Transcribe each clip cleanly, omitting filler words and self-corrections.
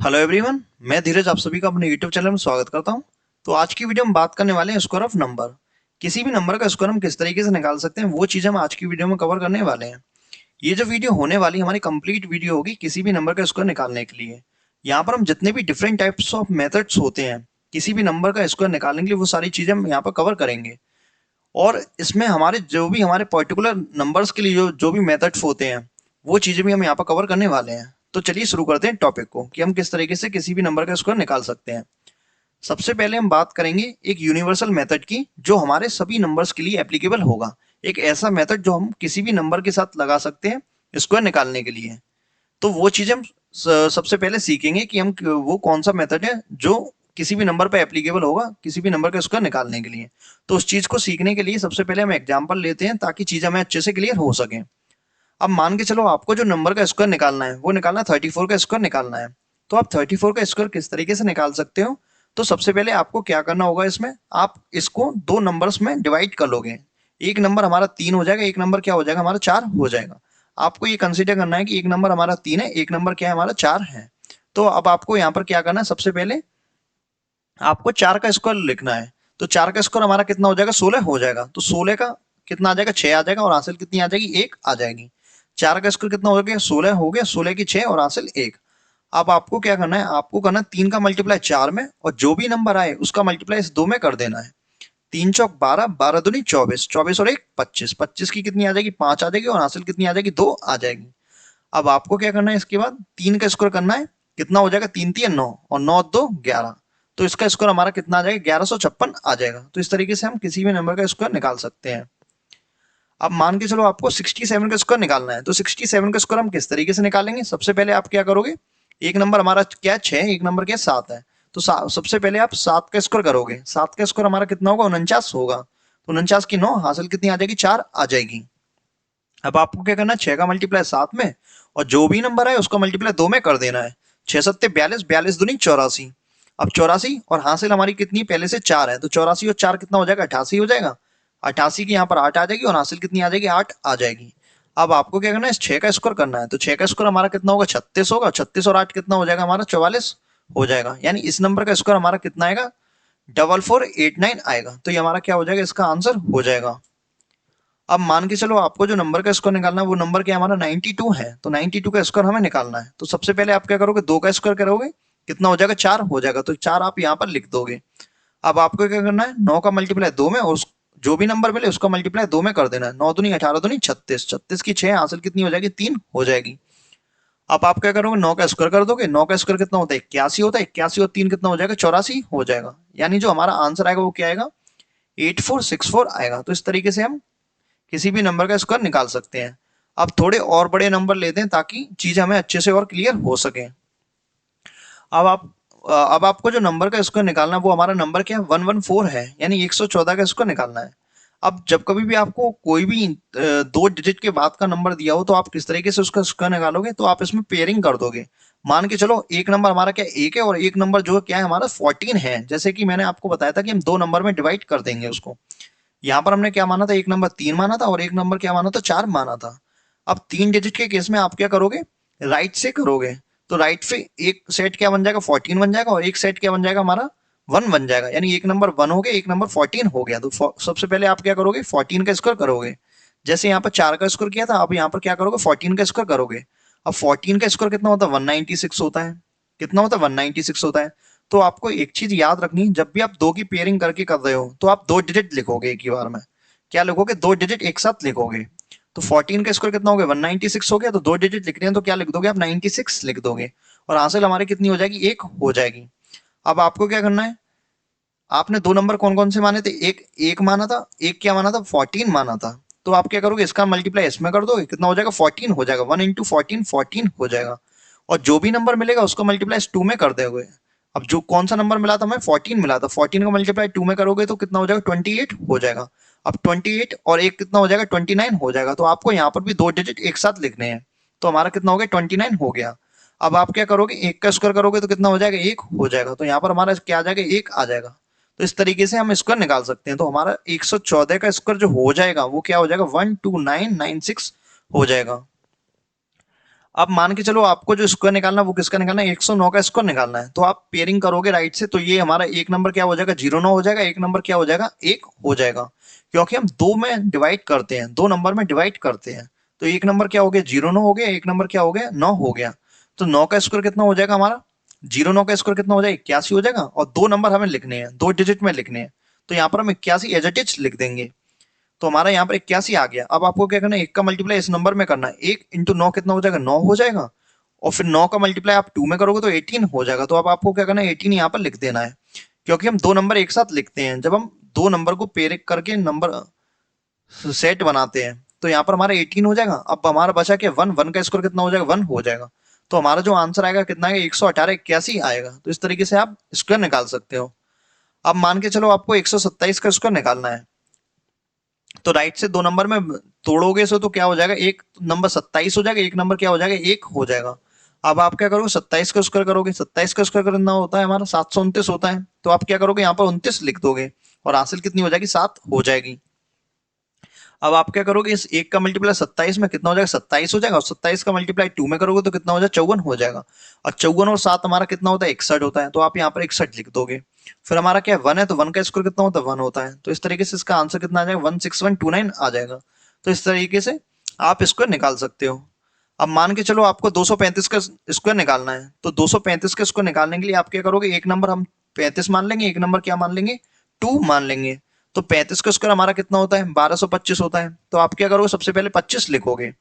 Hello everyone, मैं धीरज आप सभी का अपने यूट्यूब चैनल में स्वागत करता हूं। तो आज की वीडियो में बात करने वाले हैं स्क्वायर ऑफ नंबर। किसी भी नंबर का स्क्वायर हम किस तरीके से निकाल सकते हैं वो चीज़ हम आज की वीडियो में कवर करने वाले हैं। ये जो वीडियो होने वाली हमारी कंप्लीट वीडियो होगी किसी भी नंबर का स्क्वायर निकालने के लिए। यहाँ पर हम जितने भी डिफरेंट टाइप्स ऑफ मेथड्स होते हैं किसी भी नंबर का स्क्वायर निकालने के लिए वो सारी चीज़ें हम यहाँ पर कवर करेंगे। और इसमें हमारे जो भी हमारे पर्टिकुलर नंबर्स के लिए जो जो भी मेथड्स होते हैं वो चीज़ें भी हम यहाँ पर कवर करने वाले हैं। तो चलिए शुरू करते हैं टॉपिक को कि हम किस तरीके से किसी भी नंबर का स्क्वायर निकाल सकते हैं। सबसे पहले हम बात करेंगे एक यूनिवर्सल मेथड की जो हमारे सभी नंबर्स के लिए एप्लीकेबल होगा। एक ऐसा मेथड जो हम किसी भी नंबर के साथ लगा सकते हैं स्क्वायर निकालने के लिए। तो वो चीज़ हम सबसे पहले सीखेंगे कि हम वो कौन सा मेथड है जो किसी भी नंबर पर एप्लीकेबल होगा किसी भी नंबर का स्क्वायर निकालने के लिए। तो उस चीज़ को सीखने के लिए सबसे पहले हम एग्जाम्पल लेते हैं ताकि चीज़ हमें अच्छे से क्लियर हो सके। अब मान के चलो आपको जो नंबर का स्क्वायर निकालना है वो निकालना है 34 का स्क्वायर निकालना है। तो आप 34 का स्क्वायर किस तरीके से निकाल सकते हो? तो सबसे पहले आपको क्या करना होगा, इसमें आप इसको दो नंबर्स में डिवाइड कर लोगे। एक नंबर हमारा 3 हो जाएगा, एक नंबर क्या हो जाएगा हमारा 4 हो जाएगा। आपको ये कंसीडर करना है कि एक नंबर हमारा 3 है, एक नंबर क्या है हमारा 4 है। तो अब आपको यहाँ पर क्या करना है, सबसे पहले आपको 4 का स्क्वायर लिखना है। तो 4 का स्क्वायर हमारा कितना हो जाएगा, 16 हो जाएगा। तो 16 का कितना आ जाएगा, 6 आ जाएगा और हासिल कितनी आ जाएगी, 1 आ जाएगी। 4 का स्क्वायर कितना हो गया, 16 हो गया, 16 की 6 और हासिल 1। अब आपको क्या करना है, आपको करना है 3 का मल्टीप्लाई 4 में और जो भी नंबर आए उसका मल्टीप्लाई इस 2 में कर देना है। 3 चौक 12, 12 दूनी 24, 24 और 1 25, 25 की कितनी आ जाएगी, 5 आ जाएगी और हासिल कितनी आ जाएगी, 2 आ जाएगी। अब आपको क्या करना है, इसके बाद 3 का स्क्वायर करना है। कितना हो जाएगा, 3 3 9 और 9 2 11। तो इसका स्क्वायर हमारा कितना आ जाएगा, 1156 आ जाएगा। तो इस तरीके से हम किसी भी नंबर का स्क्वायर निकाल सकते हैं। अब मान के चलो आपको 67 का स्क्वायर निकालना है। तो 67 का स्क्वायर हम किस तरीके से निकालेंगे, सबसे पहले आप क्या करोगे, एक नंबर हमारा क्या है 6, एक नंबर क्या है 7 है। तो सबसे पहले आप 7 का स्क्वायर करोगे। 7 का स्क्वायर हमारा कितना होगा, 49 होगा। तो 49 की 9 हासिल कितनी आ जाएगी, 4 आ जाएगी। अब आपको क्या करना है, 6 का मल्टीप्लाई 7 में और जो भी नंबर है उसका मल्टीप्लाई 2 में कर देना है। 6 सत्ते 42, 42 दूनी 84। अब 84 और हासिल हमारी कितनी, पहले से 4 है। तो 84 और 4 कितना हो जाएगा, 88 हो जाएगा। 88 की यहाँ पर 8 आ जाएगी और हासिल कितनी आ जाएगी, 8 आ जाएगी। अब आपको क्या करना है, 6 का स्क्वायर करना है। तो 6 का स्क्वायर हमारा कितना होगा, 36 होगा। 36 और 8 कितना हो जाएगा हमारा, 44 हो जाएगा। यानी इस नंबर का स्क्वायर हमारा कितना आएगा, 4489 आएगा। तो ये हमारा क्या हो जाएगा, इसका आंसर हो जाएगा। अब मान के चलो आपको जो नंबर का स्क्वायर निकालना है वो नंबर क्या हमारा 92 है। तो 92 का स्क्वायर हमें निकालना है। तो सबसे पहले आप क्या करोगे, 2 का स्क्वायर करोगे, कितना हो जाएगा, 4 हो जाएगा। तो 4 आप यहाँ पर लिख दोगे। अब आपको क्या करना है, 9 का मल्टीप्लाई 2 में और जो भी नंबर मिले उसका मल्टीप्लाई 2 में कर देना है। 9 दूनी 18 दूनी 36, 36 की 6 हासिल कितनी हो जाएगी, 3 हो जाएगी। अब आप क्या करोगे, 9 का स्क्वायर कर दोगे। 9 का स्क्वायर कितना होता है, 81 होता है। 81 और 3 कितना हो जाएगा, 84 हो जाएगा। यानी जो हमारा आंसर आएगा वो क्या आएगा, 8464 आएगा। तो इस तरीके से हम किसी भी नंबर का स्क्वायर निकाल सकते हैं। अब थोड़े और बड़े नंबर लेते हैं ताकि चीज हमें अच्छे से और क्लियर हो सके। अब आपको जो नंबर का स्क्वायर निकालना है वो हमारा नंबर क्या है, 114 है। यानी 114 का स्क्वायर निकालना है। अब जब कभी भी आपको कोई भी दो डिजिट के बाद का नंबर दिया हो तो आप किस तरीके से उसका स्क्वायर निकालोगे, तो आप इसमें पेयरिंग कर दोगे। मान के चलो एक नंबर हमारा क्या एक है और एक नंबर जो क्या है हमारा 14 है। जैसे कि मैंने आपको बताया था कि हम दो नंबर में डिवाइड कर देंगे उसको। यहाँ पर हमने क्या माना था, एक नंबर 3 माना था और एक नंबर क्या माना था, 4 माना था। अब 3 डिजिट के केस में आप क्या करोगे, राइट से करोगे। तो राइट से एक सेट क्या बन जाएगा, 14 बन जाएगा और एक सेट क्या बन जाएगा हमारा, 1 बन जाएगा। यानी एक नंबर 1 हो गया, एक नंबर 14 हो गया। तो सबसे पहले आप क्या करोगे, 14 का स्क्वायर करोगे। जैसे यहाँ पर 4 का स्क्वायर किया था, अब यहाँ पर क्या करोगे, 14 का स्क्वायर करोगे। अब 14 का स्क्वायर कितना होता है, 196 होता है। कितना होता है, 196 होता है। तो आपको एक चीज याद रखनी, जब भी आप दो की पेयरिंग करके कर रहे हो तो आप दो डिजिट लिखोगे एक ही बार में। क्या लिखोगे, दो डिजिट एक साथ लिखोगे। तो 14 का स्क्वायर कितना हो गया, 196 हो गया। तो दो डिजिट लिख रहे हैं तो क्या लिख दोगे आप, 96 लिख दोगे। और हासिल हमारी कितनी हो जाएगी, 1 हो जाएगी। अब आपको क्या करना है, आपने दो नंबर कौन कौन से माने थे, एक एक माना था, एक क्या माना था, 14 माना था। तो आप क्या करोगे, इसका मल्टीप्लाई इसमें कर दोगे, कितना हो जाएगा, 14 हो जाएगा। 1 इंटू 14 14 हो जाएगा। और जो भी नंबर मिलेगा उसको मल्टीप्लाई 2 में कर दोगे। अब जो कौन सा नंबर मिला था, हमें 14 मिला था, 14 का मल्टीप्लाई 2 में करोगे तो कितना हो जाएगा, 28 हो जाएगा। अब 28 और एक कितना हो जाएगा, 29 हो जाएगा। तो आपको यहाँ पर भी दो डिजिट एक साथ लिखने हैं। तो हमारा कितना हो गया, 29 हो गया। अब आप क्या करोगे, एक का स्क्वायर करोगे तो कितना हो जाएगा, 1 हो जाएगा। तो यहाँ पर हमारा क्या आ जाएगा, 1 आ जाएगा। तो इस तरीके से हम स्क्वायर निकाल सकते हैं। तो हमारा 114 का स्क्वायर जो हो जाएगा वो क्या हो जाएगा, 12996 हो जाएगा। अब मान के चलो आपको जो स्क्वायर निकालना है वो किसका निकालना है, 109 का स्क्वायर निकालना है। तो आप पेयरिंग करोगे राइट से, तो ये हमारा एक नंबर क्या हो जाएगा, 09 हो जाएगा, एक नंबर क्या हो जाएगा, 1 हो जाएगा। क्योंकि हम दो में डिवाइड करते हैं, दो नंबर में डिवाइड करते हैं। तो एक नंबर क्या हो गया, 09 हो गया, एक नंबर क्या हो गया, 9 हो गया। तो 9 का स्क्वायर कितना हो जाएगा हमारा, 09 का स्क्वायर कितना हो जाएगा, 81 हो जाएगा। और दो नंबर हमें लिखने हैं, दो डिजिट में लिखने हैं, तो यहाँ पर हम 81 एज इट इज लिख देंगे। तो हमारा यहाँ पर 81 आ गया। अब आपको क्या करना है, एक का मल्टीप्लाई इस नंबर में करना है, 1 इंटू 9 कितना हो जाएगा, 9 हो जाएगा। और फिर 9 का मल्टीप्लाई आप 2 में करोगे तो 18 हो जाएगा। तो अब आपको क्या करना है, 18 यहाँ पर लिख देना है। क्योंकि हम दो नंबर एक साथ लिखते हैं, जब हम दो नंबर को पेयर करके नंबर सेट बनाते हैं, तो यहाँ पर हमारा 18 हो जाएगा। अब हमारा बचा क्या, 1, 1 का स्कोर कितना हो जाएगा, 1 हो जाएगा। तो हमारा जो आंसर आएगा कितना आएगा, 118 81 आएगा। तो इस तरीके से आप स्क्वायर निकाल सकते हो। अब मान के चलो आपको 127 का स्क्वायर निकालना है, तो राइट से दो नंबर में तोड़ोगे सो तो क्या हो जाएगा, एक नंबर 27 हो जाएगा, एक नंबर क्या हो जाएगा, 1 हो जाएगा। अब आप क्या करोगे, 27 का स्क्वायर करोगे, 27 का स्क्वायर करना होता है हमारा 729 होता है। तो आप क्या करोगे, यहाँ पर 29 लिख दोगे और हासिल कितनी हो जाएगी, 7 हो जाएगी। अब आप क्या करोगे, इस एक का मल्टीप्लाई 27 में कितना हो जाएगा, 27 हो जाएगा। और 27 का मल्टीप्लाई 2 में करोगे तो कितना हो जाएगा, 54 हो जाएगा। और 54 और 7 हमारा कितना होता है, 61 होता है। तो आप यहाँ पर 61 लिख दोगे। फिर हमारा क्या है, 1 है, तो 1 का स्क्वायर कितना होता है, 1 होता है। तो इस तरीके से इसका आंसर कितना आ जाएगा, 16129 आ जाएगा। तो इस तरीके से आप स्क्वायर निकाल सकते हो। अब मान के चलो आपको 235 का स्क्वायर निकालना है, तो 235 का स्क्वायर निकालने के लिए आप क्या करोगे, एक नंबर हम 35 मान लेंगे, एक नंबर क्या मान लेंगे, 2 मान लेंगे। तो 35 का स्क्वायर हमारा कितना होता है, 1225 होता है। तो आप क्या करोगे, सबसे पहले 25 लिखोगे,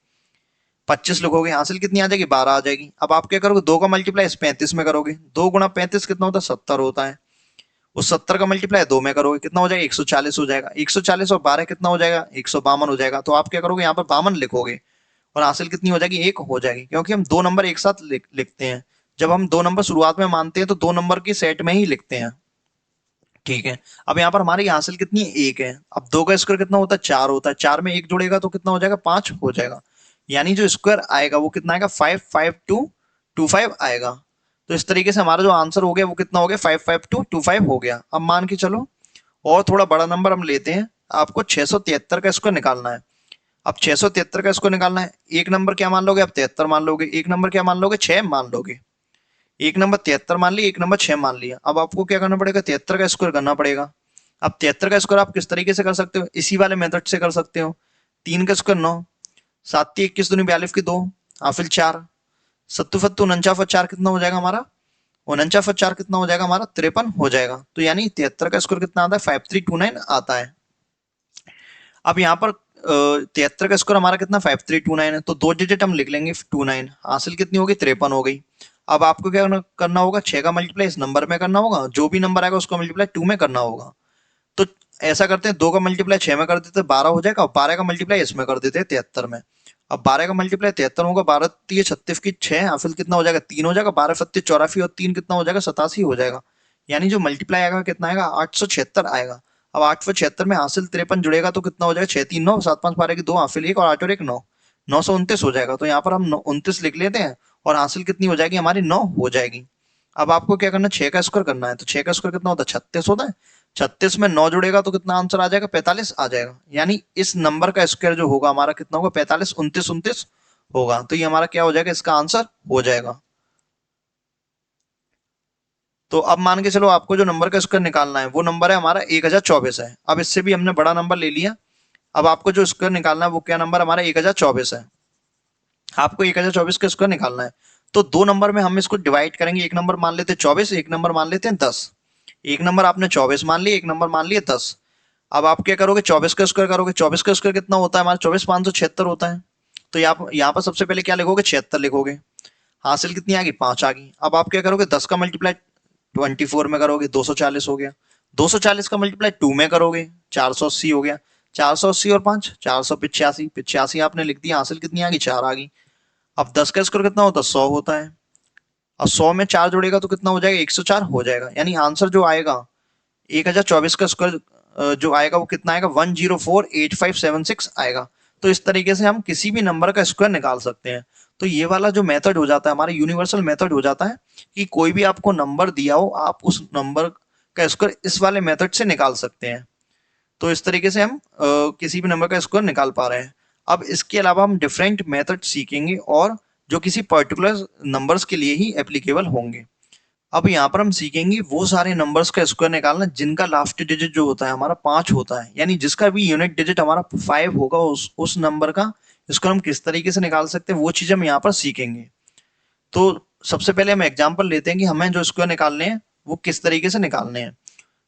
25 लिखोगे, हासिल कितनी आ जाएगी, 12 आ जाएगी। अब आप क्या करोगे, 2 का मल्टीप्लाई इस 35 में करोगे, 2 गुणा 35 कितना होता है, 70 होता है। उस 70 का मल्टीप्लाई 2 में करोगे, कितना हो जाएगा, 140 हो जाएगा। 140 और 12 कितना हो जाएगा, 152 हो जाएगा। तो आप क्या करोगे, यहाँ पर 52 लिखोगे और हासिल कितनी हो जाएगी, 1 हो जाएगी। क्योंकि हम दो नंबर एक साथ लिखते हैं, जब हम दो नंबर शुरुआत में मानते हैं तो दो नंबर की सेट में ही लिखते हैं। ठीक है। अब यहाँ पर हमारी हासिल कितनी है, 1 है। अब 2 का स्क्वायर कितना होता है, 4 होता है। 4 में 1 जुड़ेगा तो कितना हो जाएगा, 5 हो जाएगा। यानी जो स्क्वायर आएगा वो कितना आएगा, 55225 आएगा। तो इस तरीके से हमारा जो आंसर हो गया वो कितना हो गया, 55225 हो गया। अब मान के चलो और थोड़ा बड़ा नंबर हम लेते हैं, आपको 673 का स्क्वायर निकालना है। अब 673 का स्क्वायर निकालना है, एक नंबर क्या मान लोगे, आप 73 मान लोगे, एक नंबर क्या मान लोगे, 6 मान लोगे। एक नंबर 73 मान लिया, एक नंबर 6 मान लिया। अब आपको क्या करना पड़ेगा, 73 का स्क्वायर करना पड़ेगा। अब 73 का स्क्वायर आप किस तरीके से कर सकते हो, इसी वाले मेथड से कर सकते हो। 3 का स्क्वायर 9, 7 3 21 दूनी 42 की 2, हाफिल 4, सत्तू फत्तू 49 4 कितना हो जाएगा हमारा, 49 4 कितना हो जाएगा हमारा, 53 हो जाएगा। तो यानी 73 का स्क्वायर कितना आता है, 5329 आता है। अब यहाँ पर 73 का स्क्वायर हमारा कितना, 5329 है। तो दो डिजिट हम लिख लेंगे, 29, हासिल कितनी होगी, 53 हो गई। अब आपको क्या करना होगा, 6 का मल्टीप्लाई इस नंबर में करना होगा, जो भी नंबर आएगा उसका मल्टीप्लाई 2 में करना होगा। तो ऐसा करते हैं, 2 का मल्टीप्लाई 6 में कर देते हैं, 12 हो जाएगा। और 12 का मल्टीप्लाई इसमें कर देते हैं, 73 में। अब 12 का मल्टीप्लाई 73 होगा, 12 3 36 की 6, हासिल कितना हो जाएगा, 3 हो जाएगा। 12 सत्ती 84 और 3 कितना हो जाएगा, 87 हो जाएगा। यानी जो मल्टीप्लाई आएगा कितना आएगा, 876 आएगा। अब 876 में हासिल 53 जुड़ेगा तो कितना हो जाएगा, 6 3 9, 7 5 12 की 2, हासिल 1 और 8 और 1 9, 929 हो जाएगा। तो यहाँ पर हम 29 लिख लेते हैं और हासिल कितनी हो जाएगी हमारी, 9 हो जाएगी। अब आपको क्या करना है, 6 का स्क्वायर करना है। तो 6 का स्क्वायर कितना होता है, 36 होता है। 36 में 9 जुड़ेगा तो कितना आंसर आ जाएगा, 45 आ जाएगा। यानी इस नंबर का स्क्वायर जो होगा हमारा कितना होगा, 45 29 29 होगा। तो ये हमारा क्या हो जाएगा, इसका आंसर हो जाएगा। तो अब मान के चलो आपको जो नंबर का स्क्वायर निकालना है वो नंबर है हमारा 1024 है। अब इससे भी हमने बड़ा नंबर ले लिया। अब आपको जो स्क्वायर निकालना है वो क्या नंबर हमारा 1024 है। आपको 1024 का स्क्वायर निकालना है। तो दो नंबर में हम इसको डिवाइड करेंगे, एक नंबर मान लेते हैं 24, एक नंबर मान लेते हैं 10। एक नंबर आपने 24 मान लिया, एक नंबर मान लिया 10। अब आप क्या करोगे, 24 का स्क्वायर करोगे। 24 का स्क्वायर कितना होता है हमारा, 24 576 होता है। तो यहाँ पर सबसे पहले क्या लिखोगे, 76 लिखोगे। हासिल कितनी आ गई, 5 आ गई। अब आप क्या करोगे, 10 का मल्टीप्लाई 24 में करोगे, 240 हो गया। 240 का मल्टीप्लाई 2 में करोगे, 480 हो गया। 480 और 5 485, 85 आपने लिख दिया। हासिल कितनी आ गई, 4 आ गई। अब 10 का स्क्वायर कितना होता है, 100 होता है। अब 100 में 4 जोड़ेगा तो कितना हो जाएगा, 104 हो जाएगा। यानी आंसर जो आएगा 1024 का स्क्वायर जो आएगा वो कितना आएगा, 1048576 आएगा। तो इस तरीके से हम किसी भी नंबर का स्क्वायर निकाल सकते हैं। तो ये वाला जो मेथड हो जाता है हमारा यूनिवर्सल मेथड हो जाता है कि कोई भी आपको नंबर दिया हो, आप उस नंबर का स्क्वायर इस वाले मेथड से निकाल सकते हैं। तो इस तरीके से हम किसी भी नंबर का स्क्वायर निकाल पा रहे हैं। अब इसके अलावा हम डिफरेंट मेथड सीखेंगे और जो किसी पर्टिकुलर नंबर्स के लिए ही एप्लीकेबल होंगे। अब यहाँ पर हम सीखेंगे वो सारे नंबर्स का स्क्वायर निकालना जिनका लास्ट डिजिट जो होता है हमारा 5 होता है, यानी जिसका भी यूनिट डिजिट हमारा 5 होगा, उस नंबर का स्क्वायर हम किस तरीके से निकाल सकते हैं वो चीज हम यहाँ पर सीखेंगे। तो सबसे पहले हम एग्जाम्पल लेते हैं कि हमें जो स्क्वायर निकालने हैं वो किस तरीके से निकालने हैं।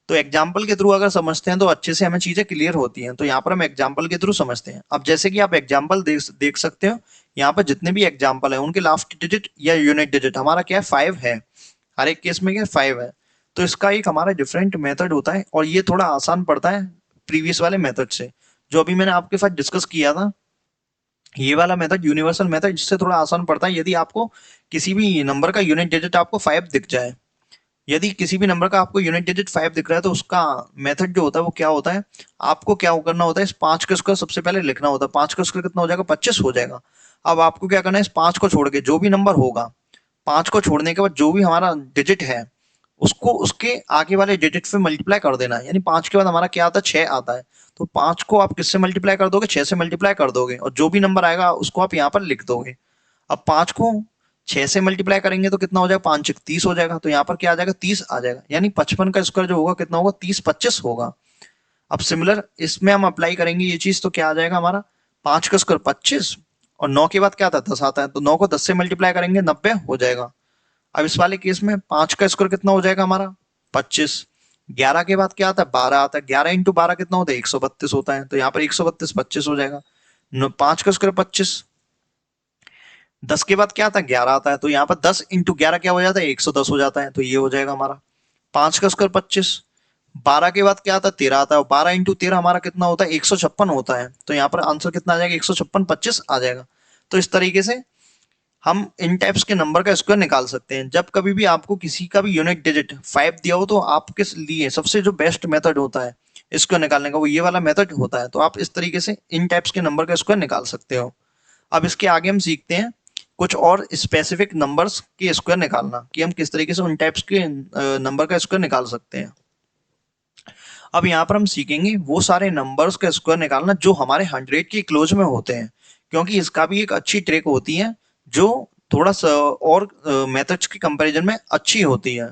तो एग्जाम्पल के थ्रू अगर समझते हैं तो अच्छे से हमें चीजें क्लियर होती हैं। तो यहाँ पर हम एग्जाम्पल के थ्रू समझते हैं। अब जैसे कि आप एग्जाम्पल देख सकते हो, यहाँ पर जितने भी एग्जाम्पल है उनके लास्ट डिजिट या यूनिट डिजिट हमारा क्या है, 5 है। हर एक केस में क्या 5 है। तो इसका एक हमारा डिफरेंट मेथड होता है और ये थोड़ा आसान पड़ता है प्रीवियस वाले मेथड से, जो अभी मैंने आपके साथ डिस्कस किया था। ये वाला मेथड यूनिवर्सल मेथड इससे थोड़ा आसान पड़ता है। यदि आपको किसी भी नंबर का यूनिट डिजिट आपको 5 दिख जाए, यदि किसी भी नंबर का आपको यूनिट डिजिट 5 दिख रहा है तो उसका मेथड जो होता है वो क्या होता है, आपको क्या करना होता है, इस 5 का स्क्वायर सबसे पहले लिखना होता है। 5 का स्क्वायर कितना हो जाएगा, 25 हो जाएगा। अब आपको क्या करना है, इस 5 को छोड़ के जो भी नंबर होगा, 5 को छोड़ने के बाद जो भी हमारा डिजिट है उसको उसके आगे वाले डिजिट से मल्टीप्लाई कर देना है। यानी 5 के बाद हमारा क्या आता है, 6 आता है। तो 5 को आप किससे मल्टीप्लाई कर दोगे, 6 से मल्टीप्लाई कर दोगे और जो भी नंबर आएगा उसको आप यहाँ पर लिख दोगे। अब 5 को 6 से मल्टीप्लाई करेंगे तो कितना हो जाएगा, 5 30 हो जाएगा। तो यहाँ पर क्या आ जाएगा, 30 आ जाएगा। यानी 55 का स्क्वायर जो होगा कितना होगा, 30 25 होगा। अब सिमिलर इसमें हम अप्लाई करेंगे ये चीज, तो क्या आ जाएगा हमारा, 5 का स्क्वायर 25 और 9 के बाद क्या आता है, 10 आता है। तो 9 को 10 से मल्टीप्लाई करेंगे 90 हो जाएगा। अब इस वाले केस में 5 का स्क्वायर कितना हो जाएगा हमारा, 25। 11 के बाद क्या आता है, 12 आता है। 11 इंटू 12 कितना होता है, 132 होता है। तो यहाँ पर 132 25 हो जाएगा। 5 का स्क्वायर 25। 10 के बाद क्या आता है, 11 आता है। तो यहाँ पर 10 इंटू 11 क्या हो जाता है, 110 हो जाता है। तो ये हो जाएगा हमारा 5 का स्क्वायर 25। 12 के बाद क्या आता है, 13 आता है। 12 इंटू 13 हमारा कितना होता है, 156 होता है। तो यहाँ पर आंसर कितना आ जाएगा, 156 25 आ जाएगा। तो इस तरीके से हम इन टाइप्स के नंबर का स्क्वायर निकाल सकते हैं। जब कभी भी आपको किसी का भी यूनिट डिजिट 5 दिया हो तो आपके लिए सबसे जो बेस्ट मेथड होता है स्क्वायर निकालने का वो ये वाला मेथड होता है। तो आप इस तरीके से इन टाइप्स के नंबर का स्क्वायर निकाल सकते हो। अब इसके आगे हम सीखते हैं कुछ और स्पेसिफिक नंबर्स के स्क्वायर निकालना, कि हम किस तरीके से उन टाइप्स के नंबर का स्क्वायर निकाल सकते हैं। अब यहाँ पर हम सीखेंगे वो सारे नंबर्स का स्क्वायर निकालना जो हमारे 100 के क्लोज में होते हैं, क्योंकि इसका भी एक अच्छी ट्रिक होती है जो थोड़ा सा और मेथड्स के कंपैरिजन में अच्छी होती है।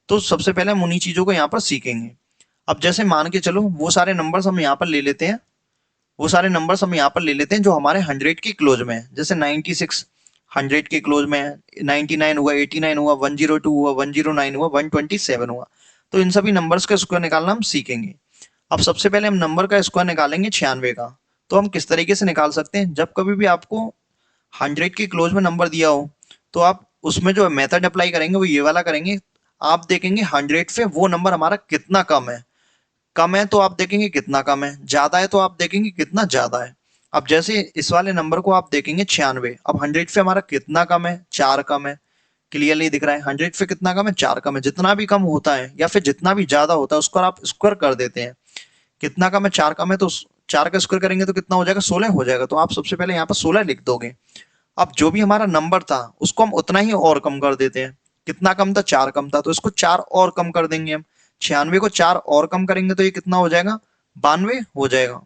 तो सबसे पहले हम उन्हीं चीजों को यहाँ पर सीखेंगे। अब जैसे मान के चलो वो सारे नंबर्स हम यहाँ पर ले लेते हैं, वो सारे नंबर्स हम यहाँ पर ले लेते हैं जो हमारे 100 के क्लोज में है। जैसे 96 100 के क्लोज में है, 99 हुआ, 89 हुआ, 102 हुआ, 109 हुआ, 127 हुआ। तो इन सभी नंबर्स का स्क्वायर निकालना हम सीखेंगे। अब सबसे पहले हम नंबर का स्क्वायर निकालेंगे 96 का। तो हम किस तरीके से निकाल सकते हैं, जब कभी भी आपको 100 के क्लोज में नंबर दिया हो तो आप उसमें जो मेथड अप्लाई करेंगे वो ये वाला करेंगे। आप देखेंगे 100 से वो नंबर हमारा कितना कम है, कम है तो आप देखेंगे कितना कम है, ज्यादा है तो आप देखेंगे कितना ज्यादा है। अब जैसे इस वाले नंबर को आप देखेंगे 96, अब 100 से हमारा कितना कम है, 4 कम है। क्लियरली दिख रहा है 100 से कितना कम है, 4 कम है। जितना भी कम होता है या फिर जितना भी ज्यादा होता है उसको आप स्क्वायर कर देते हैं। कितना कम है, 4 कम है, तो 4 का स्क्वायर करेंगे तो कितना हो जाएगा, 16 हो जाएगा। तो आप सबसे पहले यहाँ पर 16 लिख दोगे। अब जो भी हमारा नंबर था उसको हम उतना ही और कम कर देते हैं। कितना कम था, 4 कम था, तो इसको 4 और कम कर देंगे हम। 96 को 4 और कम करेंगे तो ये कितना हो जाएगा, 92 हो जाएगा।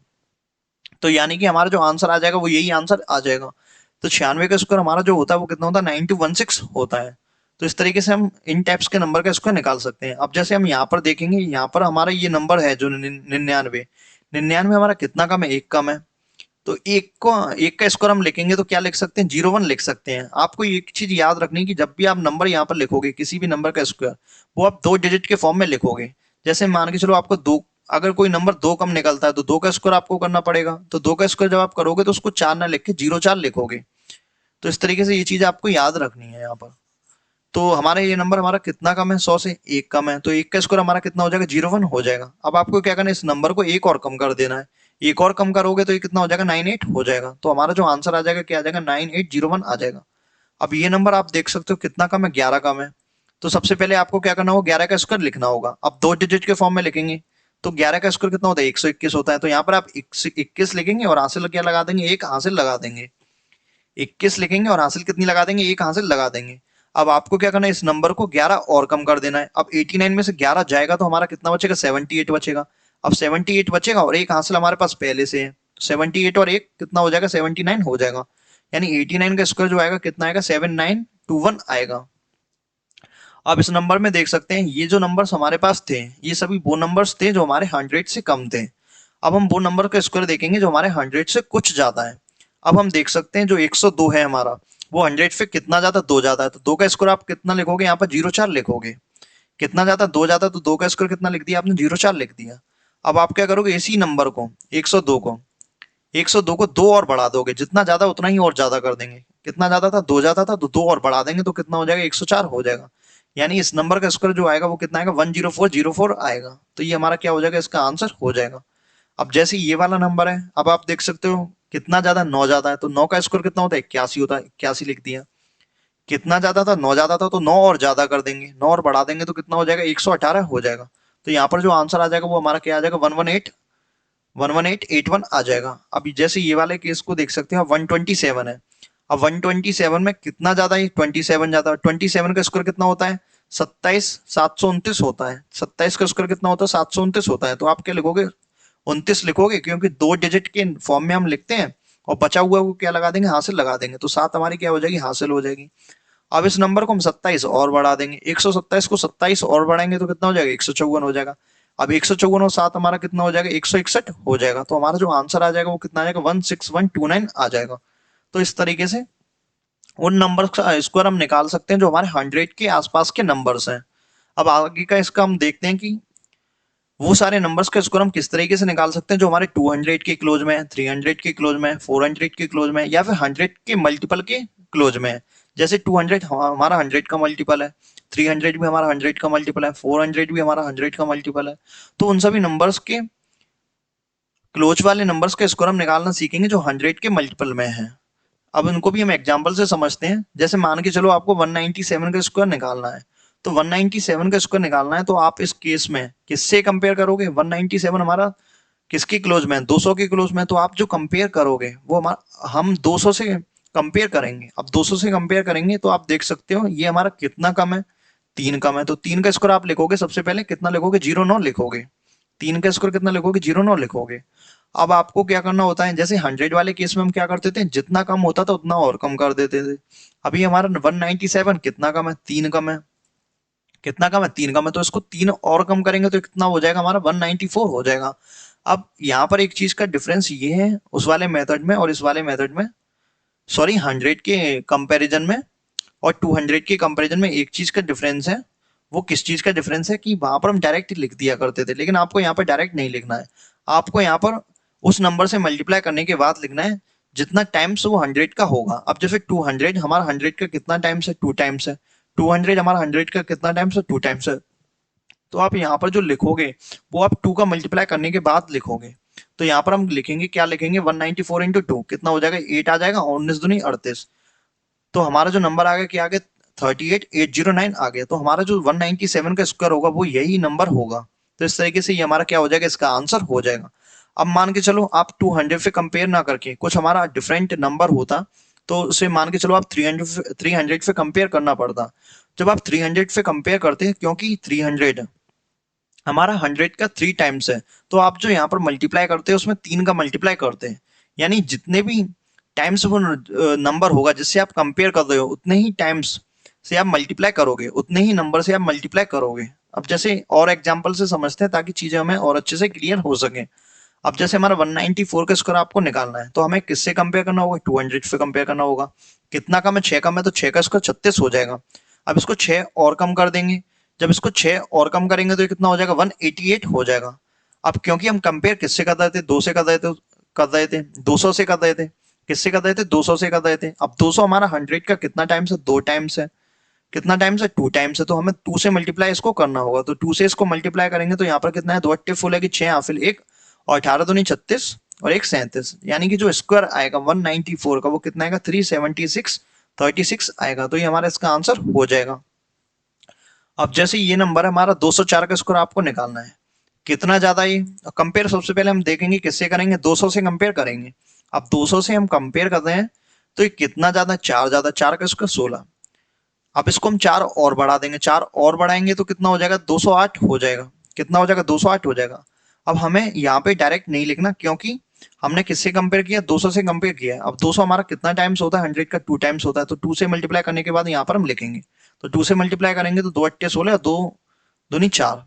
तो यानी कि हमारा जो आंसर आ जाएगा वो यही आंसर आ जाएगा। तो 96 का स्क्वायर हमारा जो होता है वो कितना होता है, 9216 होता है। तो इस तरीके से हम इन टाइप्स के नंबर का स्क्वायर निकाल सकते हैं। अब जैसे हम यहाँ पर देखेंगे, यहाँ पर हमारा ये नंबर है जो 99, 99 हमारा कितना कम है, 1 कम है। तो एक का स्क्वायर हम लिखेंगे तो क्या लिख सकते हैं, 01 लिख सकते हैं। आपको एक चीज याद रखनी कि जब भी आप नंबर यहाँ पर लिखोगे किसी भी नंबर का स्क्वायर, वो आप 2 डिजिट के फॉर्म में लिखोगे। जैसे मान के चलो आपको दो, अगर कोई नंबर 2 कम निकलता है तो 2 का स्क्वायर आपको करना पड़ेगा। तो 2 का स्क्वायर जब आप करोगे तो उसको 4 ना लिख के 04 लिखोगे। तो इस तरीके से ये चीज आपको याद रखनी है यहाँ पर। तो हमारा ये नंबर हमारा कितना कम है, 100 से 1 कम है। तो 1 का स्क्वायर हमारा कितना हो जाएगा, 01 हो जाएगा। अब आपको क्या करना है, इस नंबर को एक और कम कर देना है। एक और कम करोगे तो ये कितना हो जाएगा, 98 हो जाएगा। तो हमारा जो आंसर आ जाएगा क्या आ जाएगा, 9801 आ जाएगा। अब ये नंबर आप देख सकते हो कितना कम है, 11 कम है। तो सबसे पहले आपको क्या करना होगा, 11 का स्क्वायर लिखना होगा। अब 2 डिजिट के फॉर्म में लिखेंगे तो 11 का स्क्वायर कितना होता है, 121 होता है। तो यहाँ पर आप 21 लिखेंगे और हासिल क्या लगा देंगे, एक हासिल लगा देंगे। 21 लिखेंगे और हासिल कितनी लगा देंगे, एक हासिल लगा देंगे। अब आपको क्या करना है, इस नंबर को 11 और कम कर देना है। अब 89 में से 11 जाएगा तो हमारा कितना बचेगा, 78 बचेगा। अब 78 बचेगा और एक हासिल हमारे पास पहले से है, 78 और एक कितना हो जाएगा, 79 हो जाएगा। यानी 89 का स्क्वायर जो आएगा कितना आएगा 7921 आएगा। अब इस नंबर में देख सकते हैं ये जो नंबर्स हमारे पास थे ये सभी वो नंबर्स थे जो हमारे 100 से कम थे। अब हम वो नंबर का स्क्वायर देखेंगे जो हमारे 100 से कुछ ज्यादा है। अब हम देख सकते हैं जो 102 है हमारा वो 100 से कितना ज्यादा, 2 ज्यादा है, तो 2 का स्क्वायर आप कितना लिखोगे, यहाँ पर 04 लिखोगे। कितना ज्यादा, 2 ज्यादा, तो 2 का स्क्वायर कितना लिख दिया आपने, 04 लिख दिया। अब आप क्या करोगे, इसी नंबर को 102 को 102 को 2 और बढ़ा दोगे, जितना ज्यादा उतना ही और ज्यादा कर देंगे। कितना ज्यादा था, 2 ज्यादा था, तो 2 और बढ़ा देंगे तो कितना हो जाएगा, 104 हो जाएगा। यानी इस नंबर का स्क्वायर जो आएगा वो कितना आएगा, 10404 आएगा। तो ये हमारा क्या हो जाएगा, इसका आंसर हो जाएगा। अब जैसे ये वाला नंबर है, अब आप देख सकते हो कितना ज्यादा, 9 ज्यादा है, तो 9 का स्क्वायर कितना होता है, 81 होता है, 81 लिख दिया। कितना ज्यादा था, 9 ज्यादा था, तो 9 और ज्यादा कर देंगे, 9 और बढ़ा देंगे तो कितना हो जाएगा, 118 हो जाएगा। तो यहाँ पर जो आंसर आ जाएगा वो हमारा क्या आ जाएगा, 11881 आ जाएगा। अभी जैसे ये वाले केस को देख सकते हैं, 127 है। अब 127 में कितना ज्यादा है, 27 ज्यादा। 27 का स्क्वायर कितना होता है, 27 729 होता है। 27 का स्क्वायर कितना होता है, 729 होता है। तो आप क्या लिखोगे, 29 लिखोगे, क्योंकि 2 डिजिट के फॉर्म में हम लिखते हैं। और बचा हुआ को क्या लगा देंगे, हासिल लगा देंगे, तो 7 हमारी क्या हो जाएगी, हासिल हो जाएगी। अब इस नंबर को हम 27 और बढ़ा देंगे, 127 को 27 और बढ़ाएंगे तो कितना हो जाएगा, 154 हो जाएगा। अब 154 और 7 हमारा कितना हो जाएगा, 161 हो जाएगा। तो हमारा जो आंसर आ जाएगा वो कितना आ जाएगा, 16129 आ जाएगा। तो इस तरीके से उन नंबर का स्क्वायर हम निकाल सकते हैं जो हमारे 100 के आसपास के नंबर्स हैं। अब आगे का इसका हम देखते हैं कि वो सारे नंबर्स का स्कोर हम किस तरीके से निकाल सकते हैं जो हमारे 200 के क्लोज में है, 300 के क्लोज में है, 400 के क्लोज में है, या फिर 100 के मल्टीपल के क्लोज में है। जैसे 200 हमारा 100 का मल्टीपल है, 300 भी हमारा 100 का मल्टीपल है, 400 भी हमारा 100 का मल्टीपल है। तो उन सभी नंबर्स के क्लोज वाले नंबर्स का स्कोर हम निकालना सीखेंगे जो 100 के मल्टीपल में है। अब इनको भी हम एग्जाम्पल से समझते हैं। जैसे मान के चलो आपको 197 का स्क्वायर निकालना है, तो 197 का स्क्वायर निकालना है तो आप इस केस में किससे कंपेयर करोगे, 197 हमारा किसके क्लोज में है, 200 के क्लोज में। तो आप जो कंपेयर करोगे वो हम 200 से कंपेयर करेंगे। अब 200 से कंपेयर करेंगे तो आप देख सकते हो ये हमारा कितना कम है, 3 कम है। तो 3 का स्क्वायर आप लिखोगे, सबसे पहले कितना लिखोगे, 09 लिखोगे। 3 का स्क्वायर कितना लिखोगे, 09 लिखोगे। अब आपको क्या करना होता है, जैसे 100 वाले केस में हम क्या करते थे, जितना कम होता था उतना और कम कर देते थे। अभी हमारा 197 कितना कम है, 3 कम है। कितना कम है, 3 कम है, तो इसको 3 और कम करेंगे तो कितना हो जाएगा, हमारा 194 हो जाएगा। अब यहाँ पर एक चीज का डिफरेंस ये है उस वाले मेथड में और इस वाले मेथड में, सॉरी 100 के कंपैरिजन में और 200 के कंपैरिजन में एक चीज का डिफरेंस है। वो किस चीज का डिफरेंस है कि वहां पर हम डायरेक्ट लिख दिया करते थे, लेकिन आपको यहाँ पर डायरेक्ट नहीं लिखना है। आपको यहाँ पर उस नंबर से मल्टीप्लाई करने के बाद लिखना है जितना टाइम्स वो 100 का होगा। अब जैसे 200 हमारा 100 का कितना टाइम्स है, 2 टाइम्स है। 200 हमारा 100 का कितना टाइम्स है, 2 टाइम्स है। तो आप यहाँ पर जो लिखोगे वो आप 2 का मल्टीप्लाई करने के बाद लिखोगे। तो यहाँ पर हम लिखेंगे, क्या लिखेंगे, 194 इंटू 2 कितना हो जाएगा, 8 आ जाएगा, 19 दूनी 38। तो हमारा जो नंबर आ गया क्या आ गया, 38809 आ गया। तो हमारा जो 197 का स्क्वायर होगा वो यही नंबर होगा। तो इस तरीके से ये हमारा क्या हो जाएगा, इसका आंसर हो जाएगा। अब मान के चलो आप 200 से कंपेयर ना करके कुछ हमारा डिफरेंट नंबर होता, तो उसे मान के चलो आप 300 से कंपेयर करना पड़ता। जब आप 300 से कंपेयर करते हैं, क्योंकि 300 हमारा 100 का 3 टाइम्स है, तो आप जो यहाँ पर मल्टीप्लाई करते हैं उसमें 3 का मल्टीप्लाई करते हैं। यानी जितने भी टाइम्स वो नंबर होगा जिससे आप कंपेयर कर रहे हो उतने ही टाइम्स से आप मल्टीप्लाई करोगे, उतने ही नंबर से आप मल्टीप्लाई करोगे। अब जैसे और एग्जांपल से समझते हैं ताकि चीजें हमें और अच्छे से क्लियर हो सके। अब जैसे हमारा 194 का स्क्वायर आपको निकालना है तो हमें किससे कंपेयर करना होगा, 200 से कंपेयर करना होगा। कितना कम है, 6 कम है, तो 6 का स्क्वायर 36 हो जाएगा। अब इसको 6 और कम कर देंगे। जब इसको 6 और कम करेंगे तो ये कितना हो जाएगा, 188 हो जाएगा। अब क्योंकि हम कंपेयर किससे कर रहे थे, 2 से कर रहे थे 200 से कर रहे थे। किससे कर रहे थे, 200 से कर रहे थे। अब 200 हमारा 100 का कितना टाइम्स है, 2 टाइम्स है। कितना टाइम्स है, 2 टाइम्स है। तो हमें 2 से मल्टीप्लाई इसको करना होगा। तो 2 से इसको मल्टीप्लाई करेंगे तो यहाँ पर कितना है, 2 अट्टे फुल है कि 6 हासिल 1 और 18 दूनी 36 और 1 37। यानी कि जो स्क्वायर आएगा 194 का वो कितना आएगा, 376 आएगा। तो ये हमारा इसका आंसर हो जाएगा। अब जैसे ये नंबर है हमारा 204 का स्कोर आपको निकालना है, कितना ज्यादा ये कंपेयर सबसे पहले हम देखेंगे किससे करेंगे, 200 से कंपेयर करेंगे। अब 200 से हम कंपेयर कर रहे हैं तो ये कितना ज्यादा, 4 ज्यादा, 4 का स्क्वायर 16। अब इसको हम 4 और बढ़ा देंगे, 4 और बढ़ाएंगे तो कितना हो जाएगा, 208 हो जाएगा। कितना हो जाएगा, 208 हो जाएगा। अब हमें यहाँ पे डायरेक्ट नहीं लिखना, क्योंकि हमने किससे कंपेयर किया, 200 से कंपेयर किया। अब 200 हमारा कितना टाइम्स होता है, 100 का 2 टाइम्स होता है, तो 2 से मल्टीप्लाई करने के बाद यहाँ पर हम लिखेंगे। तो 2 से मल्टीप्लाई करेंगे तो 2 अट्ठे 16, 2 दूनी 4,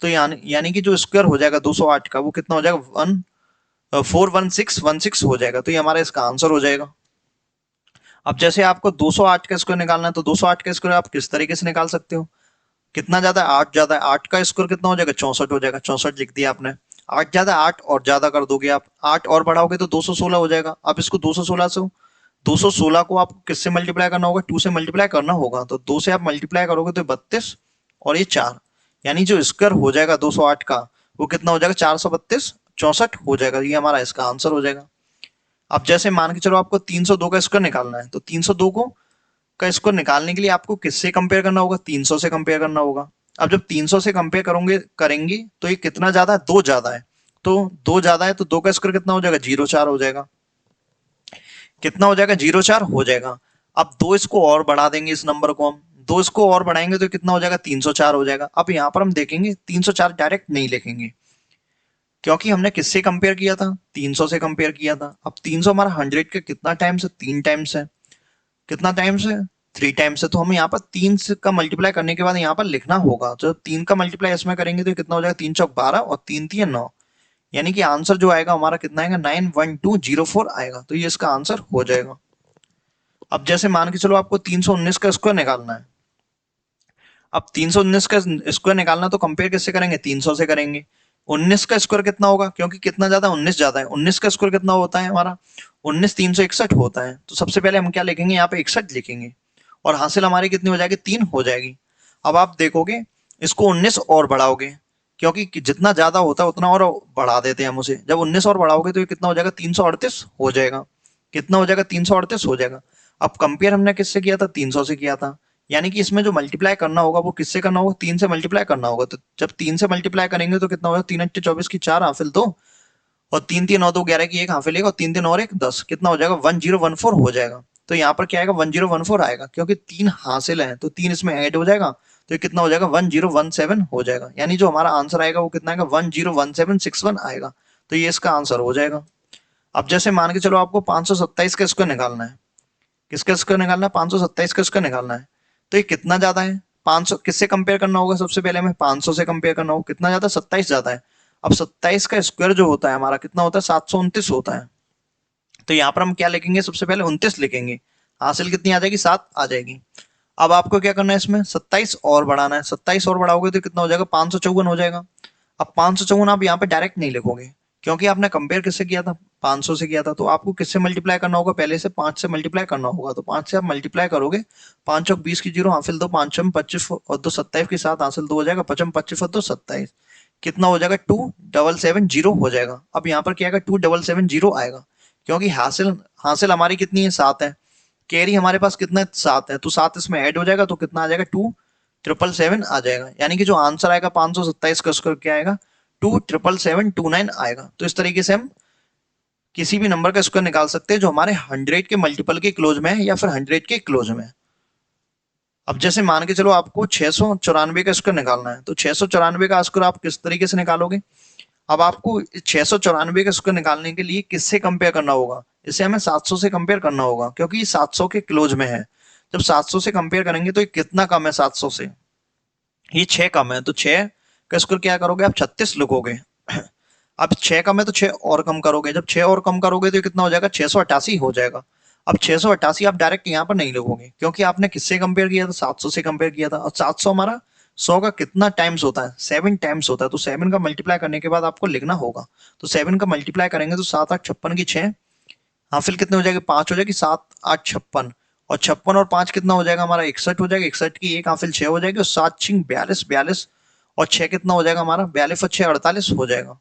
तो यानी कि जो स्क्वायर हो जाएगा 208 का वो कितना हो जाएगा 41616 हो जाएगा। तो ये हमारा इसका आंसर हो जाएगा। अब जैसे आपको 208 का स्क्वायर निकालना है तो 208 का स्क्वायर आप किस तरीके से निकाल सकते हो, कितना ज्यादा है, 8 ज्यादा है, 8 का स्क्वायर कितना हो जाएगा 64 हो जाएगा, 64 लिख दिया आपने। 8 ज्यादा, 8 और ज्यादा कर दोगे आप, 8 और बढ़ाओगे तो 216 हो जाएगा। अब इसको 216 से 216 को आपको किससे मल्टीप्लाई करना होगा, 2 से मल्टीप्लाई करना होगा। तो 2 से आप मल्टीप्लाई करोगे तो 32 और ये 4, यानी जो स्क्वायर हो जाएगा 208 का वो कितना हो जाएगा 432 64 हो जाएगा। ये हमारा इसका आंसर हो जाएगा। अब जैसे मान के चलो आपको 302 का स्क्वायर निकालना है, तो 302 को का स्क्वायर निकालने के लिए आपको किससे कंपेयर करना होगा, 300 से कंपेयर करना होगा। अब जब 300 से कंपेयर करेंगे तो ये कितना ज्यादा है, 2 ज्यादा है। तो 2 ज्यादा है तो 2 का स्क्वायर कितना हो जाएगा 04 हो जाएगा। कितना हो जाएगा 04 हो जाएगा। अब 2 इसको और बढ़ा देंगे, इस नंबर को हम 2 इसको और बढ़ाएंगे तो कितना हो जाएगा 304 हो जाएगा। अब यहाँ पर हम देखेंगे 304 डायरेक्ट नहीं लिखेंगे, क्योंकि हमने किससे कंपेयर किया था, 300 से कंपेयर किया था। अब 300 हमारा 100 का कितना टाइम्स है, 3 टाइम्स है। कितना टाइम्स है, 3 टाइम्स है। तो हमें यहाँ पर 3 का मल्टीप्लाई करने के बाद यहाँ पर लिखना होगा, तो 3 का मल्टीप्लाई इसमें करेंगे तो कितना हो जाएगा 3 चौक 12 और 3 3 9, यानी कि आंसर जो आएगा हमारा कितना आएगा 91204 आएगा। तो ये इसका आंसर हो जाएगा। अब जैसे मान के चलो आपको 319 का स्क्वायर निकालना है। अब 319 का स्क्वायर निकालना तो कंपेयर किससे करेंगे, 300 से करेंगे। 19 का स्क्वायर कितना होगा, क्योंकि कितना ज्यादा 19 ज्यादा है, 19 का स्क्वायर कितना होता है हमारा 19 361 होता है। तो सबसे पहले हम क्या लिखेंगे, यहाँ पे 61 लिखेंगे और हासिल हमारी कितनी हो जाएगी 3 हो जाएगी। अब आप देखोगे इसको 19 और बढ़ाओगे, क्योंकि जितना ज्यादा होता है उतना और बढ़ा देते हैं हम उसे। जब 19 और बढ़ाओगे तो ये कितना हो जाएगा 338 हो जाएगा। कितना हो जाएगा 338 हो जाएगा। अब कंपेयर हमने किससे किया था, 300 से किया था, यानी कि इसमें जो मल्टीप्लाई करना होगा वो किससे करना होगा, 3 से मल्टीप्लाई करना होगा। तो जब 3 से मल्टीप्लाई करेंगे तो कितना होगा 3 अट्ठे 24 की 4 हाफिल 2 और 3 3 9 2 11 की 1 हाफिल 1 और 3 3 और 1 10, कितना हो जाएगा 1014 हो जाएगा। तो यहाँ पर क्या आएगा 1014 आएगा, क्योंकि 3 हासिल है तो 3 इसमें ऐड हो जाएगा, तो ये कितना हो जाएगा 1017 हो जाएगा। यानी जो हमारा आंसर आएगा वो कितना आएगा 101761 आएगा। तो ये इसका आंसर हो जाएगा। अब जैसे मान के चलो आपको 527 का स्क्वायर निकालना है, किसका स्क्वायर निकालना है 527 का स्क्वायर निकालना है। तो ये कितना ज्यादा है, 500 किससे कंपेयर करना होगा, सबसे पहले हमें 500 से कंपेयर करना होगा। कितना ज्यादा 27 ज्यादा है। अब 27 का स्क्वायर जो होता है हमारा कितना होता है 729 होता है। तो यहाँ पर हम क्या लिखेंगे, सबसे पहले 29 लिखेंगे, हासिल कितनी आ जाएगी 7 आ जाएगी। अब आपको क्या करना है, इसमें 27 और बढ़ाना है, 27 और बढ़ाओगे तो कितना हो जाएगा 554 हो जाएगा। अब 554 आप यहाँ पे डायरेक्ट नहीं लिखोगे, क्योंकि आपने कंपेयर किससे किया था 500 से किया था। तो आपको किससे मल्टीप्लाई करना होगा, पहले से 5 से मल्टीप्लाई करना होगा। तो 5 से आप मल्टीप्लाई करोगे, 5 चौक 20 की 0 हासिल 2, 5 चम 25 और 2 27 के साथ हासिल 2 हो जाएगा, 5 25 और 2 27, कितना हो जाएगा 2770 हो जाएगा। अब यहाँ पर क्या आएगा 2770 आएगा, क्योंकि हासिल हासिल हमारी कितनी है 7 है, कैरी हमारे पास कितना है 7 है, तो 7 इसमें ऐड हो जाएगा तो कितना आ जाएगा 2777 आ जाएगा। यानी कि जो आंसर आएगा 527 का स्क्वायर क्या आएगा 277729 आएगा। तो इस तरीके से हम किसी भी नंबर का स्क्वायर निकाल सकते हैं जो हमारे 100 के मल्टीपल के क्लोज में है या फिर 100 के क्लोज में है। अब जैसे मान के चलो आपको 694 का स्क्वायर निकालना है, तो 694 का स्क्वायर आप किस तरीके से निकालोगे। अब आपको 694 का स्क्वायर निकालने के लिए किससे कंपेयर करना होगा, इसे हमें 700 से कंपेयर करना होगा, क्योंकि ये 700 के क्लोज में है। जब 700 से कंपेयर करेंगे तो ये कितना कम है 700 से, ये 6 कम है। तो 6 का स्क्वायर क्या करोगे आप 36 लिखोगे। अब 6 कम है तो 6 और कम करोगे, जब 6 और कम करोगे तो कितना हो जाएगा 688 हो जाएगा। अब 688 आप डायरेक्ट यहाँ पर नहीं लिखोगे, क्योंकि आपने किससे कंपेयर किया था 700 से कंपेयर किया था, और 700 हमारा 100 का कितना टाइम्स होता है 7 टाइम्स होता है। तो 7 का मल्टीप्लाई करने के बाद आपको लिखना होगा। तो 7 का मल्टीप्लाई करेंगे तो 7 8 56 की 6 हाफिल कितने हो जाएगी 5 हो जाएगी, 7 8 56 और 56 और 5 कितना हो जाएगा हमारा 61 हो जाएगा, 61 की 1 हाफिल 6 हो जाएगी और 7 6 42 42 और 6 कितना हो जाएगा हमारा 42 और 6 48 हो जाएगा।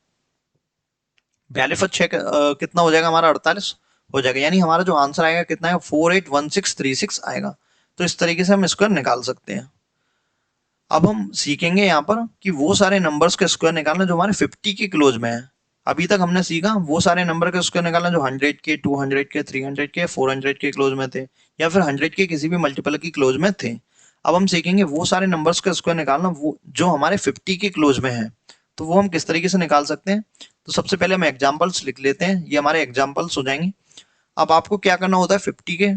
42 और 6 कितना हो जाएगा हमारा 48 हो जाएगा। यानी हमारा जो आंसर आएगा कितना है 481636 आएगा। तो इस तरीके से हम स्क्वायर निकाल सकते हैं। अब हम सीखेंगे यहाँ पर कि वो सारे नंबर्स का स्क्वायर निकालना जो हमारे 50 के क्लोज में है। अभी तक हमने सीखा वो सारे नंबर का स्क्वायर निकालना जो 100 के 200 के 300 के 400 के क्लोज में थे या फिर 100 के किसी भी मल्टीपल की क्लोज में थे। अब हम सीखेंगे वो सारे नंबर्स का स्क्वायर निकालना वो जो हमारे 50 के क्लोज में है। तो वो हम किस तरीके से निकाल सकते हैं, तो सबसे पहले हम एग्जाम्पल्स लिख लेते हैं, ये हमारे एग्जाम्पल्स हो जाएंगे। अब आपको क्या करना होता है, 50 के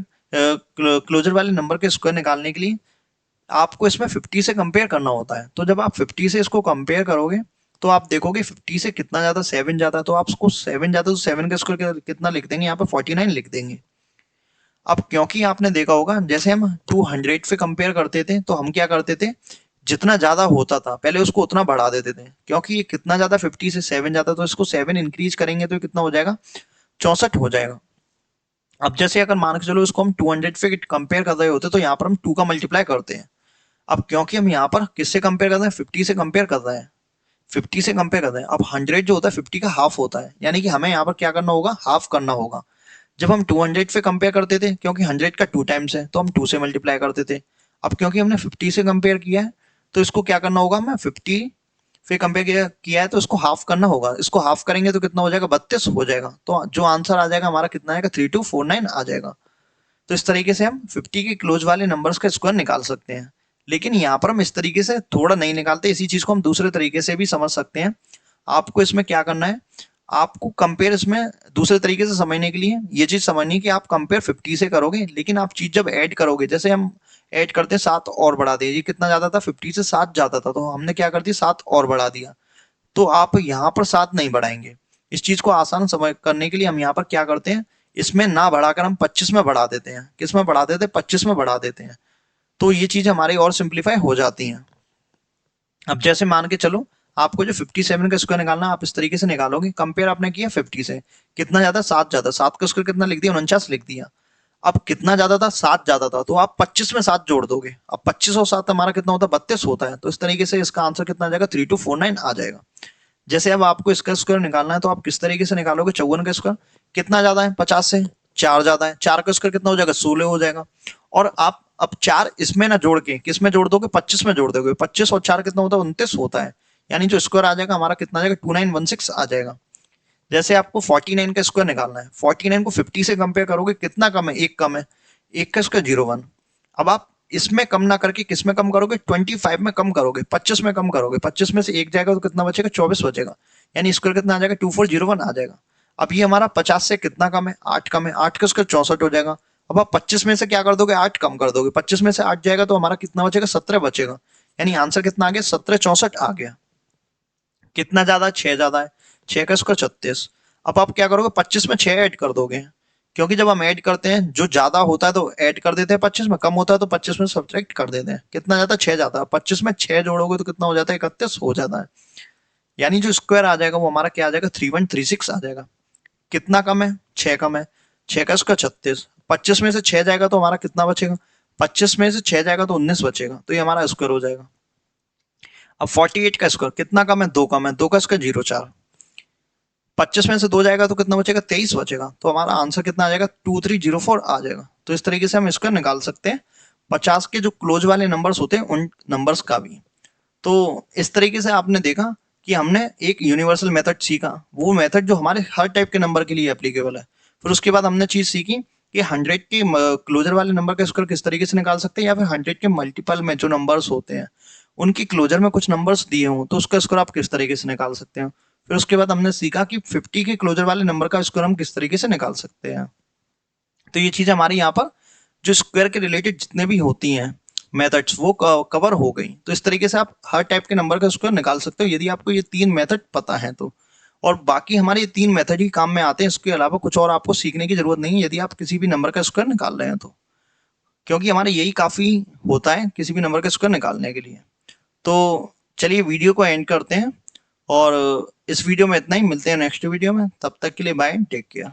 क्लोजर वाले नंबर के स्क्वायर निकालने के लिए आपको इसमें 50 से कंपेयर करना होता है। तो जब आप 50 से इसको कंपेयर करोगे तो आप देखोगे 50 से कितना ज्यादा 7 ज्यादा है, तो आप उसको 7 ज्यादा तो 7 का स्क्वायर कितना लिख देंगे, यहाँ पे 49 लिख देंगे। अब क्योंकि आपने देखा होगा जैसे हम 200 पे कंपेयर करते थे तो हम क्या करते थे, जितना ज्यादा होता था पहले उसको उतना बढ़ा देते थे, क्योंकि ये कितना ज्यादा 50 से 7 ज्यादा, तो इसको 7 इंक्रीज करेंगे तो कितना हो जाएगा, 64 हो जाएगा। अब जैसे अगर मान के चलो इसको हम 200 पे कंपेयर कर रहे होते तो यहाँ पर हम 2 का मल्टीप्लाई करते हैं। अब क्योंकि हम यहाँ पर किससे कंपेयर कर रहे हैं, 50 से कंपेयर कर रहे हैं, 50 से कंपेयर कर रहे हैं। अब 100 जो होता है 50 का हाफ होता है, यानी कि हमें यहाँ पर क्या करना होगा, हाफ करना होगा। जब हम 200 पे कंपेयर करते थे, क्योंकि 100 का 2 टाइम्स है तो हम 2 से मल्टीप्लाई करते थे। अब क्योंकि हमने 50 से कंपेयर किया है तो इसको क्या करना होगा, हमें 50 फिर कंपेयर किया है तो इसको हाफ करना होगा, इसको हाफ करेंगे तो कितना हो जाएगा, 32 हो जाएगा। तो जो आंसर आ जाएगा हमारा कितना आएगा, 3249 आ जाएगा। तो इस तरीके से हम 50 के क्लोज वाले नंबर्स का स्क्वायर निकाल सकते हैं। लेकिन यहाँ पर हम इस तरीके से थोड़ा नहीं निकालते, इसी चीज को हम दूसरे तरीके से भी समझ सकते हैं। आपको इसमें क्या करना है, आपको कंपेयर इसमें दूसरे तरीके से समझने के लिए ये चीज समझनी कि आप कंपेयर 50 से करोगे, लेकिन आप चीज जब ऐड करोगे, जैसे हम ऐड करते हैं 7 और बढ़ा दिया, ये कितना ज्यादा था, 50 से 7 ज्यादा था, तो हमने क्या कर दिया, 7 और बढ़ा दिया। तो आप यहाँ पर 7 नहीं बढ़ाएंगे। इस चीज को आसान समझ करने के लिए हम यहाँ पर क्या करते हैं, इसमें ना बढ़ाकर हम 25 में बढ़ा देते हैं। किस में बढ़ा देते हैं, 25 में बढ़ा देते हैं। तो ये चीज हमारी और सिंप्लीफाई हो जाती है। अब जैसे मान के चलो आपको जो 57 का स्क्वायर निकालना, आप इस तरीके से निकालोगे, कंपेयर आपने किया 50 से, कितना ज्यादा, 7 ज्यादा, 7 का स्क्वायर कितना लिख दिया, 49 लिख दिया। अब कितना ज्यादा था, 7 ज्यादा था, तो आप 25 में 7 जोड़ दोगे। अब 25 और 7 हमारा कितना होता है, 32 होता है। तो इस तरीके से इसका आंसर कितना आ जाएगा, 3249 आ जाएगा। जैसे अब आपको इसका स्क्वायर निकालना है तो आप किस तरीके से निकालोगे, 54 का स्क्वायर कितना ज्यादा है, 50 से, 4 ज्यादा है, 4 का स्क्वायर कितना हो जाएगा, 16 हो जाएगा। और आप अब 4 इसमें ना जोड़ के किस में जोड़ दोगे, 25 में जोड़ दोगे। 25 और 4 कितना होता है, 29 होता है। यानी जो स्क्वायर आ जाएगा हमारा कितना आ जाएगा, 2916 आ जाएगा। जैसे आपको 49 का स्क्वायर निकालना है, 49 को 50 से कंपेयर करोगे, कितना कम है, एक कम है, एक का स्क्वायर 01। अब आप इसमें कम ना करके किस में कम करोगे, 25 में कम करोगे, 25 में कम करोगे, 25 में से एक जाएगा तो कितना बचेगा, 24 बचेगा। यानी स्क्वायर कितना आ जाएगा, 2401 आ जाएगा। अब ये हमारा 50 से कितना कम है, 8 कम है, 8 का स्क्वायर 64 हो जाएगा। अब आप 25 में से क्या कर दोगे, 8 कम कर दोगे, 25 में से 8 जाएगा तो हमारा कितना बचेगा, 17 बचेगा। यानी आंसर कितना आ गया, 1764 आ गया। कितना ज्यादा, 6 ज्यादा है, 6 का स्क्वायर 36। अब आप क्या करोगे, 25 में 6 ऐड कर दोगे, क्योंकि जब हम ऐड करते हैं जो ज्यादा होता है तो ऐड कर देते हैं 25 में, कम होता है तो 25 में सब्ट्रैक्ट कर देते हैं। कितना जाता है, 6 जाता है। 25 में 6 जोड़ोगे तो कितना हो जाता है, 31 हो जाता है। यानी जो स्क्वायर आ जाएगा वो हमारा क्या आ जाएगा, 3136 आ जाएगा। कितना कम है, 6 कम है, 6 का स्क्वायर 36। 25 में से 6 जाएगा तो हमारा कितना बचेगा, 25 में से 6 जाएगा तो 19 बचेगा, तो ये हमारा स्क्वायर हो जाएगा। अब 48 का स्क्वायर कितना कम है, 2 कम है, 2 का स्क्वायर 04। 25 में से 2 जाएगा तो कितना बचेगा, 23 बचेगा। तो हमारा आंसर कितना आ जाएगा, 2304 आ जाएगा। तो इस तरीके से हम इसको निकाल सकते हैं 50 के जो क्लोज वाले नंबर्स होते हैं उन नंबर्स का भी। तो इस तरीके से आपने देखा कि हमने एक यूनिवर्सल मेथड सीखा, वो मेथड जो हमारे हर टाइप के नंबर के लिए एप्लीकेबल है। फिर उसके बाद हमने चीज सीखी कि 100 के क्लोजर वाले नंबर का स्क्वायर किस तरीके से निकाल सकते हैं, या फिर 100 के मल्टीपल में जो नंबर्स होते हैं उनकी क्लोजर में कुछ नंबर्स दिए हों तो उसका स्क्वायर आप किस तरीके से निकाल सकते हैं। फिर उसके बाद हमने सीखा कि 50 के क्लोजर वाले नंबर का स्क्वायर हम किस तरीके से निकाल सकते हैं। तो ये चीज हमारी यहाँ पर जो स्क्वायर के रिलेटेड जितने भी होती हैं मेथड्स वो कवर हो गई। तो इस तरीके से आप हर टाइप के नंबर का स्क्वायर निकाल सकते हो यदि आपको ये 3 मेथड पता है तो। और बाकी हमारे ये 3 मेथड ही काम में आते हैं, इसके अलावा कुछ और आपको सीखने की जरूरत नहीं है यदि आप किसी भी नंबर का स्क्वायर निकाल रहे हैं तो, क्योंकि हमारे यही काफी होता है किसी भी नंबर का स्क्वायर निकालने के लिए। तो चलिए वीडियो को एंड करते हैं, और इस वीडियो में इतना ही, मिलते हैं नेक्स्ट वीडियो में, तब तक के लिए बाय, टेक केयर।